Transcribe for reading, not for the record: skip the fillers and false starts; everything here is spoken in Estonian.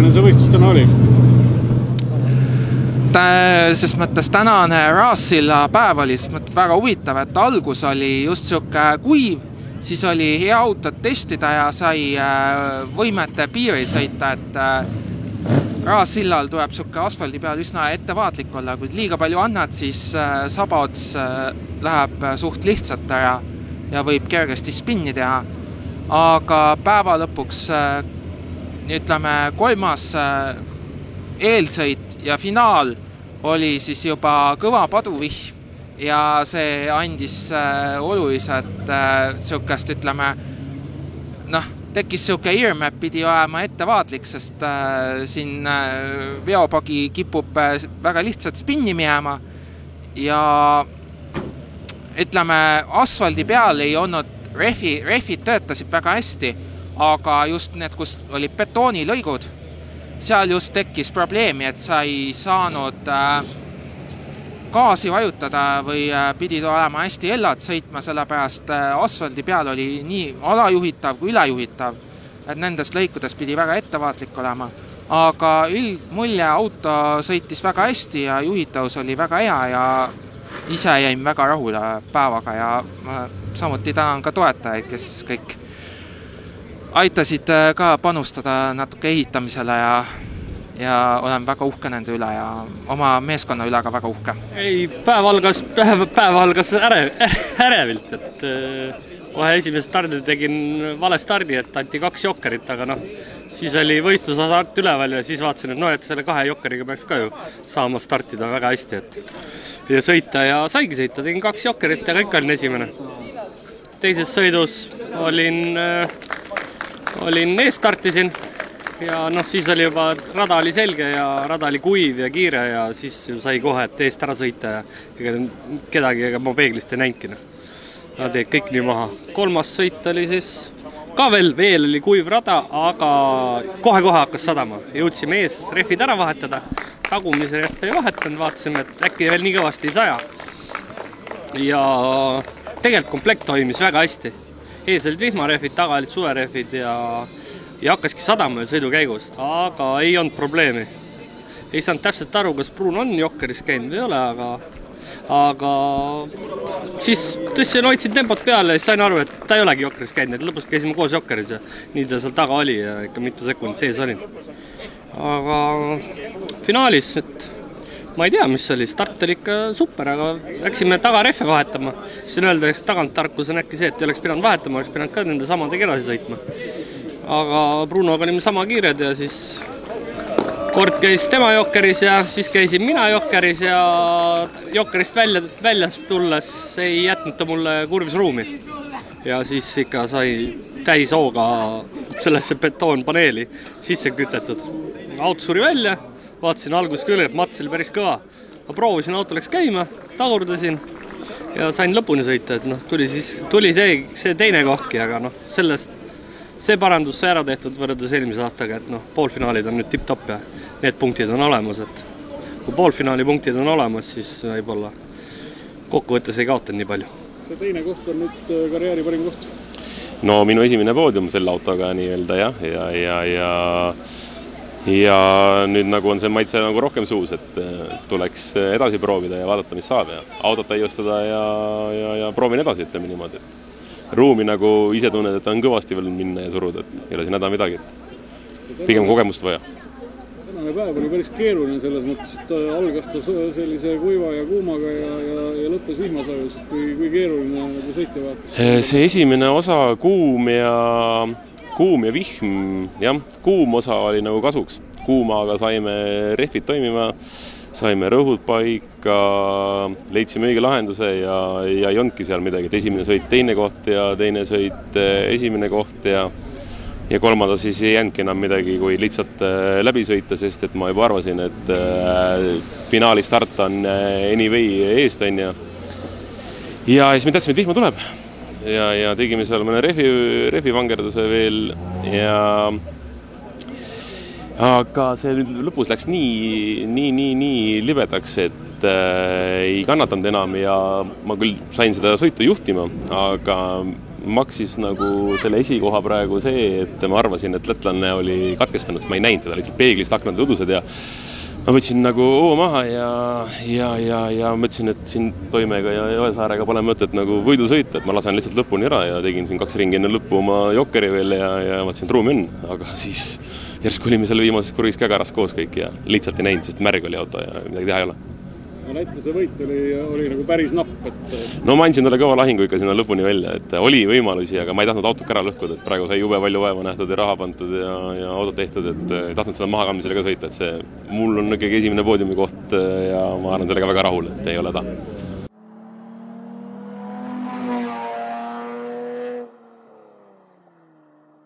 keeruline see võistlus täna oli? Sest mõttes tänane Raassilla päev oli väga huvitav, et algus oli just siuke kuiv, siis oli hea autot testida ja sai võimete piiri sõita, et Raassillal tuleb siuke asfaldi peal üsna ettevaatlik olla, kui liiga palju annad, siis sabaots läheb suht lihtsalt ära ja võib kergesti spinni teha. Aga päeva lõpuks, ütleme, kolmas eelsõit ja finaal oli siis juba kõva paduvihm ja see andis oluliselt siukest, ütleme, tekkis siuke hirm, et pidi olema ettevaatlik, sest siin veopagi kipub väga lihtsalt spinni minema ja ütleme, asfaldi peal ei olnud rehvid töötasid väga hästi, aga just need, kus oli betoonilõigud, seal just tekkis probleemi, et sa ei saanud gaasi vajutada või pidid olema hästi hellad sõitma, sellepärast asfaldi peal oli nii alajuhitav kui ülejuhitav, et nendest lõikudes pidi väga ettevaatlik olema. Aga üldmulje auto sõitis väga hästi ja juhitavus oli väga hea ja ise jäin väga rahule päevaga ja samuti tänan ka toetajaid, kes kõik aitasid ka panustada natuke ehitamisele ja olen väga uhke nende üle ja oma meeskonna üle ka väga uhke. Ei, päev algas ärevilt, et kohe esimese stardi tegin vale stardi, et anti 2 jokkerit, aga siis oli võistlusasart üleval ja siis vaatasin, et selle 2 jokkeriga peaks ka ju saama startida väga hästi, et ja sõita ja saigi sõita, tegin 2 jokkerit ja kõik olin esimene. Teises sõidus olin ees startisin ja siis oli juba rada oli selge ja rada oli kuiv ja kiire ja siis sai kohe, et eest ära sõita ja kedagi ma peeglist ei näinudki. Nad teed kõik nii maha. Kolmas sõit oli siis ka veel oli kuiv rada, aga kohe hakkas sadama. Jõudsime ees rehvid ära vahetada, tagumise rehvi ei vahetanud, vaatasime, et äkki veel nii kõvasti ei saja. Ja tegelikult komplekt toimis väga hästi. Ees olid vihmarehvid, taga olid suverehvid ja hakkaski sadama sõidu käigus, aga ei olnud probleemi. Ei saanud täpselt aru, kas Bruun on jokkeris käinud või ei ole, aga siis tõstsin, hoidsin tempot peale ja sain aru, et ta ei olegi jokkeris käinud, et lõpus käisime koos jokkeris ja nii ta seal taga oli ja ikka mitu sekundit ees olin. Aga finaalis, et ma ei tea, mis oli, start oli ikka super, aga läksime taga rehve vahetama. Siis öelda, et taganttarkus on äkki see, et ei oleks pidanud vahetama, oleks pidanud ka nende samadega edasi sõitma. Aga Brunoga olime sama kiired ja siis kord käis tema jokkeris ja siis käisin mina jokkeris ja jokkerist väljast tulles ei jätnud ta mulle kurvis ruumi. Ja siis ikka sai täis hooga sellesse betoonpaneeli sisse kütetud. Auto suri välja, vaatasin algus küll, et mats oli päris kõva. Ma proovisin, auto läks käima, tagurdasin ja sain lõpuni sõita, et tuli see teine kohtki, aga see parandus sai ära tehtud võrreldes eelmise aastaga, et poolfinaalid on nüüd tipp-top ja need punktid on olemas, et kui poolfinaali punktid on olemas, siis võib-olla kokkuvõttes ei kaotanud nii palju. See teine koht on nüüd karjääri parim koht? No minu esimene poodium selle autoga nii-öelda ja nüüd nagu on see maitse nagu rohkem suus, et tuleks edasi proovida ja vaadata, mis saab ja autot täiustada ja proovin edasi, ütleme niimoodi, et ruumi nagu ise tunned, et on kõvasti veel minna ja suruda, et ei ole siin häda midagi, et pigem kogemust vaja. Tänane päev oli päris keeruline selles mõttes, et algas ta sellise kuiva ja kuumaga ja lõttes vihmasajus, et kui keeruline nagu sõitja vaatas. See esimene osa kuum ja vihm, jah, kuum osa oli nagu kasuks. Kuumaga saime rehvid toimima, saime rõhud paika, leidsime õige lahenduse ja ei olnudki seal midagi, et esimene sõit teine koht ja teine sõit esimene koht ja kolmanda siis ei jäänudki enam midagi, kui lihtsalt läbi sõita, sest et ma juba arvasin, et finaali start on anyway eest on ja siis me tahtsime, et vihma tuleb ja tegime seal mõne rehvivangerduse veel aga see nüüd lõpus läks nii libedaks, et ei kannatanud enam ja ma küll sain seda sõitu juhtima, aga maksis nagu selle esikoha praegu see, et ma arvasin, et lätlane oli katkestanud, sest ma ei näinud teda, lihtsalt peeglist aknad udused ja ma võtsin nagu maha ja mõtlesin, et siin Toimega ja Jõesaarega pole mõtet nagu võidu sõita, et ma lasen lihtsalt lõpuni ära ja tegin siin 2 ringi enne lõppu oma jokkeri veel ja mõtlesin, et ruumi on, aga siis järsku olime seal viimases kurgis kägaras koos kõik ja lihtsalt ei näinud, sest märg oli auto ja midagi teha ei ole. Lätlase võit oli nagu päris napp, et... No ma andsin talle kõva lahingu ikka sinna lõpuni välja, et oli võimalusi, aga ma ei tahtnud autot ära lõhkuda, et praegu sai jube palju vaeva nähtud ja raha pantud ja autot tehtud, et ei tahtnud seda mahakandmisele ka sõita, et see mul on ikkagi esimene poodiumi koht ja ma arvan sellega väga rahul, et ei ole ta.